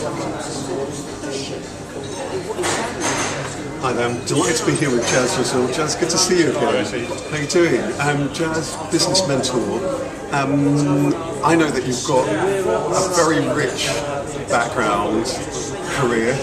Hi there, I'm delighted to be here with Jazz Rasool. Jazz, good to see you again. How are you doing? Jazz, business mentor. I know that you've got a very rich background, career.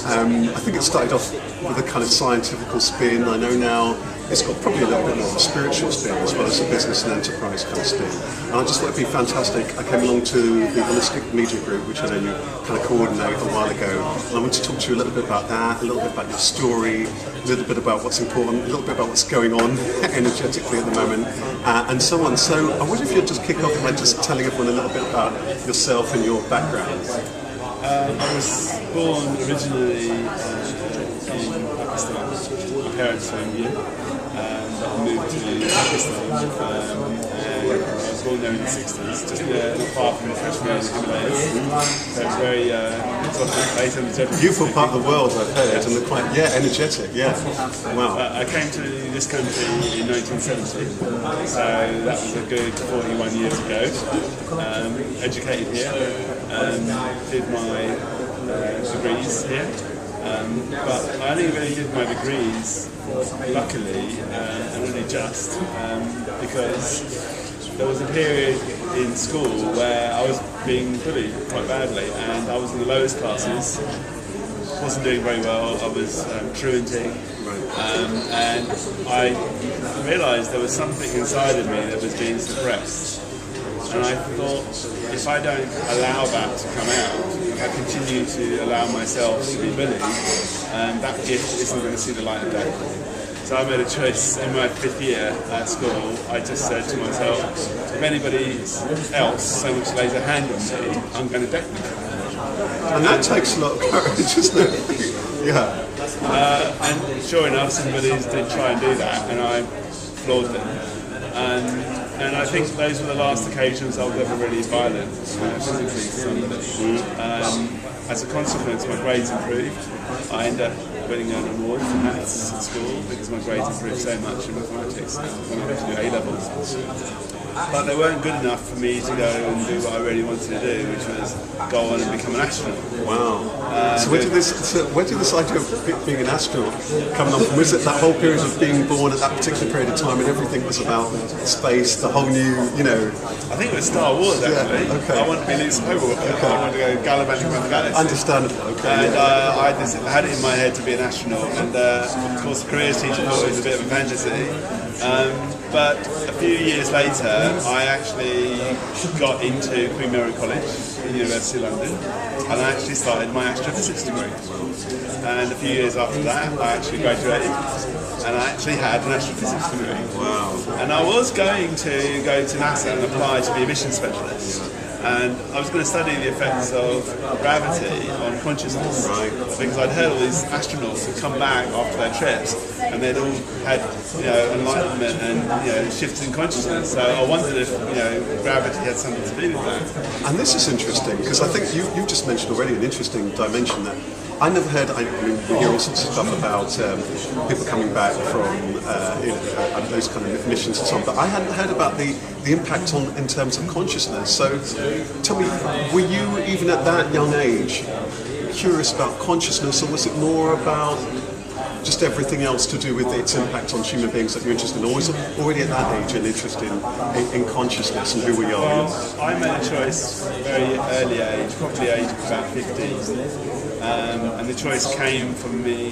I think it started off with a kind of scientific spin. I know now it's got probably a little bit more of a spiritual spin as well as a business and enterprise kind of spin. And I just thought it'd be fantastic. I came along to the Holistic Media Group, which I know you kind of coordinate a while ago. And I want to talk to you a little bit about that, a little bit about your story, a little bit about what's important, a little bit about what's going on energetically at the moment, and so on. So I wonder if you'd just kick off by just telling everyone a little bit about yourself and your background. I was born originally in Pakistan. My parents were Indian, and I moved to Pakistan. And I was born there in the 60s, just not far from Kashmir and the Himalayas. So it's very exotic place and energetic. Beautiful part of the world, I've heard, and they're quite energetic. Yeah, wow. I came to this country in 1970, so that was a good 41 years ago. Educated here, did my degrees here, but I only really did my degrees, luckily, and only just, because there was a period in school where I was being bullied quite badly, and I was in the lowest classes, wasn't doing very well, I was truanting, and I realised there was something inside of me that was being suppressed. And I thought, if I don't allow that to come out, if I continue to allow myself to be bullied, that gift isn't going to see the light of day. So I made a choice in my 5th year at school. I just said to myself, if anybody else so much lays a hand on me, I'm going to deck them. And that takes a lot of courage, doesn't it? Yeah. And sure enough, some bullies did try and do that, and I floored them. And I think those were the last occasions I was ever really violent physically to somebody. As a consequence, my grades improved. I ended up winning an award for maths at school because my grades improved so much in mathematics when I went to do A-levels. But they weren't good enough for me to go and do what I really wanted to do, which was go on and become an astronaut. Wow. So where did this idea of being an astronaut come along from? Was it that whole period of being born at that particular period of time and everything was about space, the whole new, I think it was Star Wars, actually. Yeah, okay. I wanted to be Luke Skywalker. Okay. I wanted to go gallivanting around the galaxy. Understandable, okay. And I just had it in my head to be an astronaut, and of course the careers teacher thought it was a bit of a fantasy. But a few years later, I actually got into Queen Mary College in University of London, and I actually started my astrophysics degree. And a few years after that, I actually graduated, and I actually had an astrophysics degree. Wow. And I was going to go to NASA and apply to be a mission specialist. And I was going to study the effects of gravity on consciousness, right? Because I'd heard all these astronauts who come back after their trips, and they'd all had, enlightenment and shifts in consciousness. So I wondered if gravity had something to do with that. And this is interesting because I think you've just mentioned already an interesting dimension that I never heard. I mean, we hear all sorts of stuff about people coming back from those kind of missions and so on, but I hadn't heard about the impact in terms of consciousness. So tell me, were you even at that young age curious about consciousness, or was it more about just everything else to do with its impact on human beings that you're interested in, or was it already at that age an interest in consciousness and who we are? Well, I made a choice at a very early age, probably age of about 15. And the choice came from the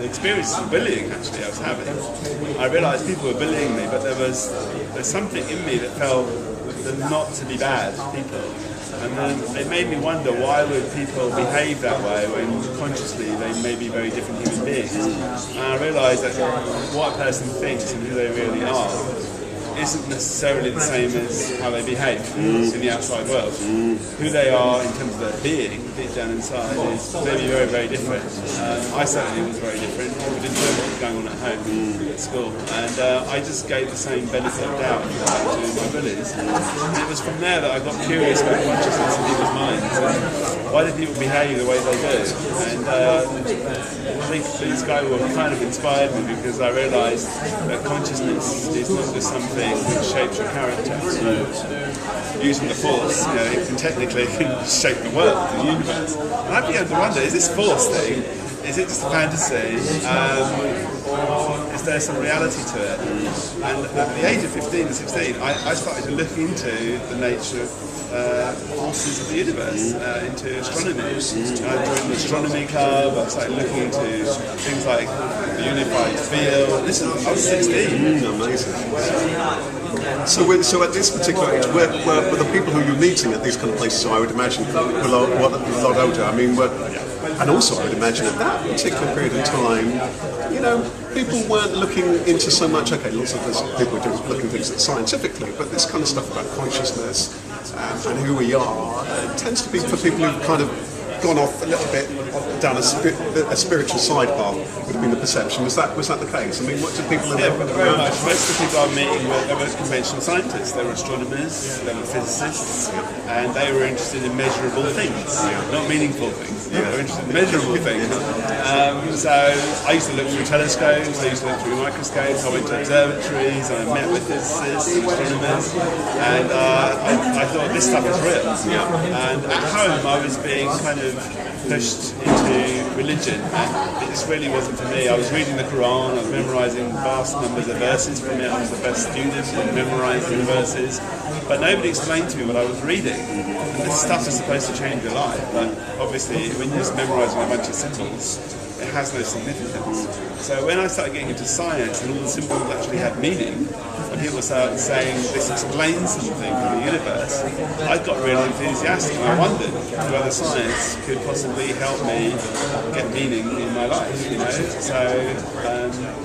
experiences of bullying actually I was having. I realised people were bullying me, but there's something in me that felt not to be bad people. And then it made me wonder, why would people behave that way when consciously they may be very different human beings? And I realised that what a person thinks and who they really are isn't necessarily the same as how they behave in the outside world. Who they are in terms of their being, deep down inside, is maybe very, very different. I certainly was very different. I didn't know what was going on at home, at school, and I just gave the same benefit of doubt to my bullies. And it was from there that I got curious about consciousness in people's minds. And why do people behave the way they do? And I think these guys were kind of inspired me, because I realised that consciousness is not just something thing which shapes your character. Using the force, it can technically shape the world, the universe. And I began to wonder, is this force thing, is it just a fantasy, or is there some reality to it? And at the age of 15 and 16, I started to look into the nature of forces of the universe, into astronomy. I joined the astronomy club, I started looking into things like the unified field. I was 16. Amazing. So at this particular age, were the people who you're meeting at these kind of places, so I would imagine, were a lot older? I mean, and also I would imagine at that particular period of time, people weren't looking into so much, okay, lots of people were looking at things scientifically, but this kind of stuff about consciousness and who we are tends to be for people who've kind of gone off a little bit down a spiritual side path, would have been the perception. Was that the case? I mean, what did people very much. Most of the people I'm meeting were conventional scientists. They were astronomers, they were physicists, and they were interested in measurable things, not meaningful things. They were interested in measurable things. So I used to look through telescopes, I used to look through microscopes, I went to observatories, I met with physicists and astronomers, and I thought this stuff is real. And at home I was being kind of pushed into religion, and this really wasn't for me. I was reading the Quran, I was memorising vast numbers of verses from it, I was the best student in memorising the verses, but nobody explained to me what I was reading. And this stuff is supposed to change your life, but obviously when you're just memorising a bunch of symbols, it has no significance. So when I started getting into science and all the symbols actually had meaning, and people started saying this explains something of the universe, I got really enthusiastic and I wondered whether science could possibly help me get meaning in my life, So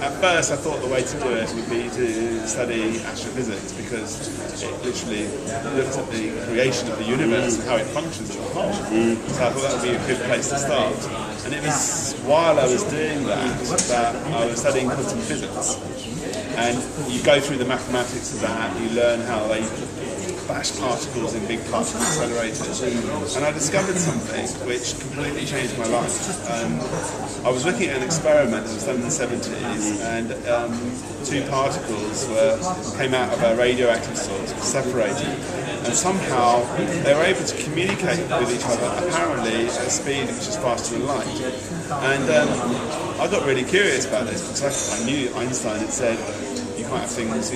at first I thought the way to do it would be to study astrophysics, because it literally looks at the creation of the universe and how it functions as a whole. So I thought that would be a good place to start. And it was while I was doing that I was studying quantum physics. And you go through the mathematics of that, you learn how they bash particles in big particle accelerators. And I discovered something which completely changed my life. I was looking at an experiment that was done in the 70s, and two particles came out of a radioactive source, separated, and somehow they were able to communicate with each other, apparently at a speed which is faster than light. And I got really curious about this, because I knew Einstein had said you can't have things,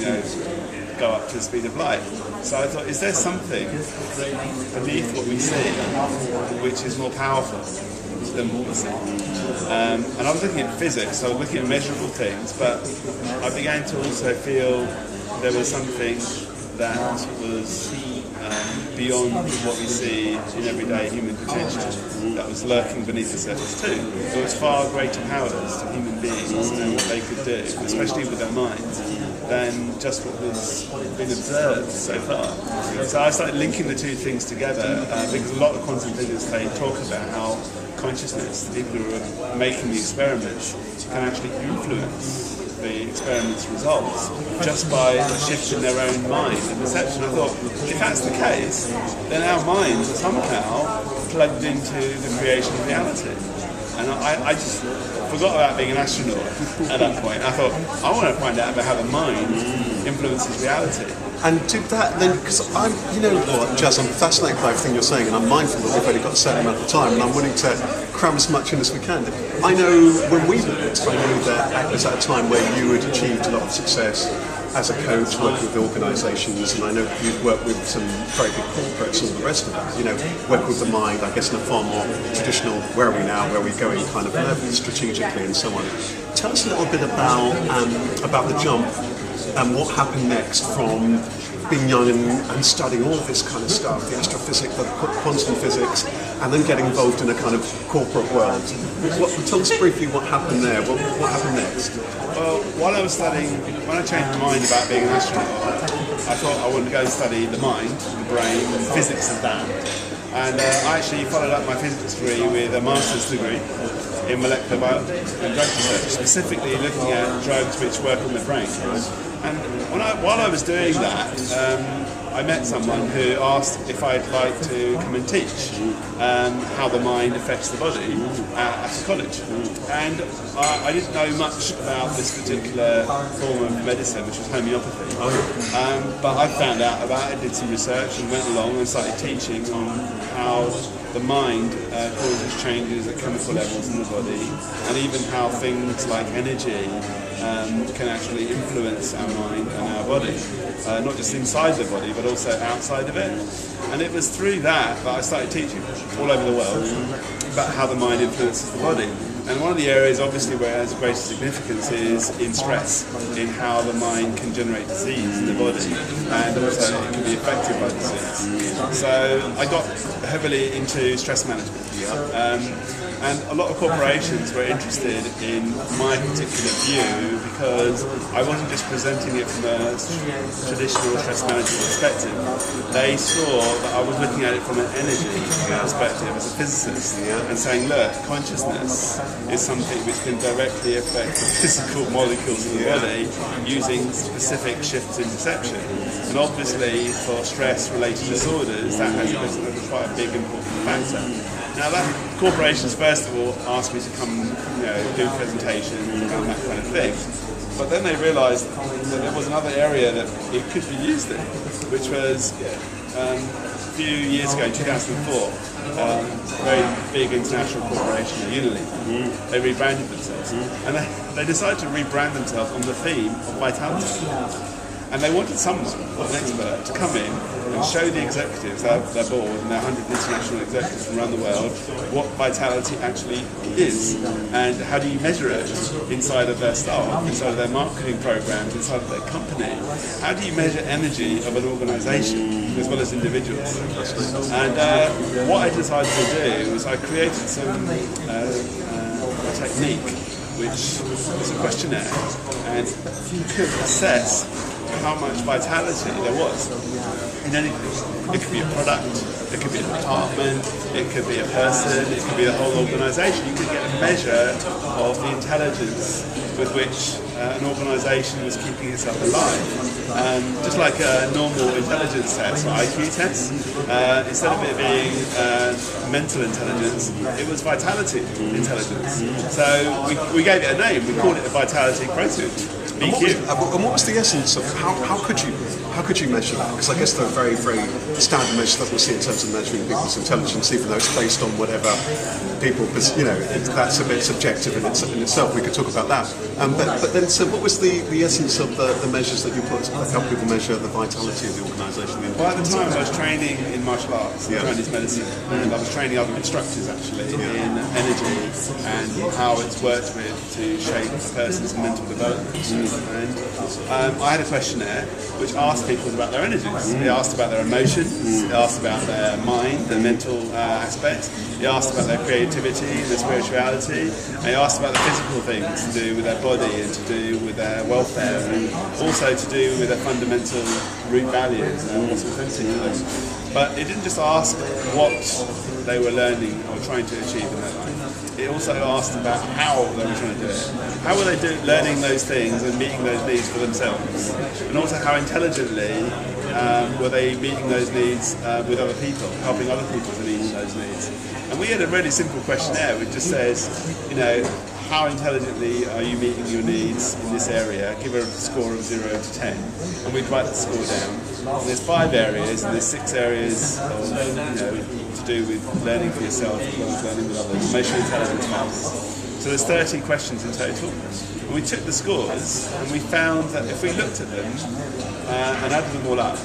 go up to the speed of light. So I thought, is there something beneath what we see which is more powerful than what we see? And I was looking at physics, so I was looking at measurable things, but I began to also feel there was something that was beyond what we see in everyday human potential, that was lurking beneath the surface too. There was far greater powers to human beings and what they could do, especially with their minds, than just what was being observed so far. So I started linking the two things together, because a lot of quantum physics, they talk about how consciousness, the people who are making the experiments, can actually influence the experiment's results just by a shift in their own mind and perception. I thought, if that's the case, then our minds are somehow plugged into the creation of reality. And I just forgot about being an astronaut at that point. I thought, I want to find out about how the mind influences reality. And did that then, because Jazz, I'm fascinated by everything you're saying, and I'm mindful that we've only got a certain amount of time, and I'm willing to cram as much in as we can. I know when we met, I know that it was at a time where you had achieved a lot of success as a coach, working with organisations, and I know you'd worked with some very big corporates and all the rest of that, work with the mind, I guess, in a far more traditional, where are we now, where are we going kind of level, strategically and so on. Tell us a little bit about the jump and what happened next from being young and studying all of this kind of stuff, the astrophysics, the quantum physics, and then getting involved in a kind of corporate world. Tell us briefly what happened there, what happened next? Well, while I was studying, when I changed my mind about being an astronaut, I thought I wanted to go and study the mind, the brain, and the physics of that. And I actually followed up my physics degree with a master's degree in molecular biology and drug research, specifically looking at drugs which work on the brain. And while I was doing that, I met someone who asked if I'd like to come and teach how the mind affects the body at a college. And I didn't know much about this particular form of medicine, which was homeopathy. But I found out about it, did some research, and went along and started teaching on how the mind causes changes at chemical levels in the body, and even how things like energy can actually influence our mind and our body, not just inside the body but also outside of it. And it was through that I started teaching all over the world about how the mind influences the body. And one of the areas obviously where it has the greatest significance is in stress, in how the mind can generate disease in the body, and also it can be affected by disease. So I got heavily into stress management. And a lot of corporations were interested in my particular view because I wasn't just presenting it from a traditional stress management perspective. They saw that I was looking at it from an energy perspective as a physicist, and saying, look, consciousness is something which can directly affect the physical molecules in the body using specific shifts in perception. And obviously for stress-related disorders, that has quite a big important factor. Now that corporations first of all asked me to come, do presentations and that kind of thing, but then they realised that there was another area that it could be used in, which was a few years ago, 2004, a very big international corporation, Unilever, they rebranded themselves, and they decided to rebrand themselves on the theme of vitality. And they wanted someone, an expert, to come in and show the executives, their board and their 100 international executives from around the world, what vitality actually is and how do you measure it inside of their staff, inside of their marketing programs, inside of their company. How do you measure energy of an organisation as well as individuals? And what I decided to do was I created a technique which was a questionnaire, and you could assess how much vitality there was in anything. It could be a product, it could be a department, it could be a person, it could be a whole organisation. You could get a measure of the intelligence with which an organisation was keeping itself alive. Just like a normal intelligence test, or IQ test, instead of it being mental intelligence, it was vitality intelligence. So we gave it a name, we called it a vitality quotient. And what was the essence of how could you measure that? Because I guess there are very, very standard measures that we see in terms of measuring people's intelligence, even though it's based on whatever people, that's a bit subjective in itself. We could talk about that. But then, so what was the essence of the measures that you put to help people measure the vitality of the organisation? Well, at the time I was training in martial arts, Chinese medicine, and I was training other instructors actually in energy and how it's worked with to shape a person's mental development. And I had a questionnaire which asked people about their energies. It asked about their emotions, it asked about their mind, their mental aspects, it asked about their creativity, their spirituality, and it asked about the physical things to do with their body and to do with their welfare, and also to do with their fundamental root values and what's authentic to them. But it didn't just ask what they were learning or trying to achieve in their life. It also asked about how they were trying to do it. How were they learning those things and meeting those needs for themselves? And also how intelligently were they meeting those needs with other people, helping other people to meet those needs. And we had a really simple questionnaire which just says, how intelligently are you meeting your needs in this area? Give a score of 0 to 10. And we'd write the score down. And there's 5 areas, and there's 6 areas of, to do with learning for yourself as well as learning with others. Emotional intelligence matters. So there's 30 questions in total. And we took the scores, and we found that if we looked at them and added them all up,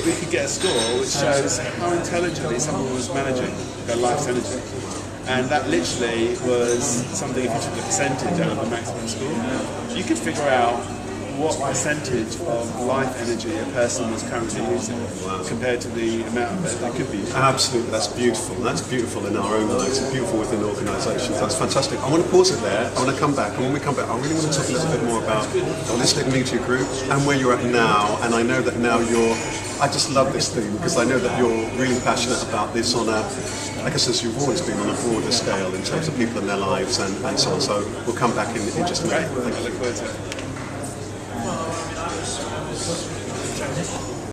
we could get a score which shows how intelligently someone was managing their life's energy. And that literally was something, if you took the percentage out of the maximum score, you could figure out what percentage of life energy a person was currently using compared to the amount that they could be using. Absolutely, that's beautiful. That's beautiful in our own lives, it's beautiful within organisations. That's fantastic. I want to pause it there, I want to come back, and when we come back, I really want to talk a little bit more about the Holistic Media Group and where you're at now. And I know that now I just love this thing because I know that you're really passionate about this on a, I guess as you've always been, on a broader scale in terms of people in their lives and so on. So we'll come back in just a minute. I look forward to it.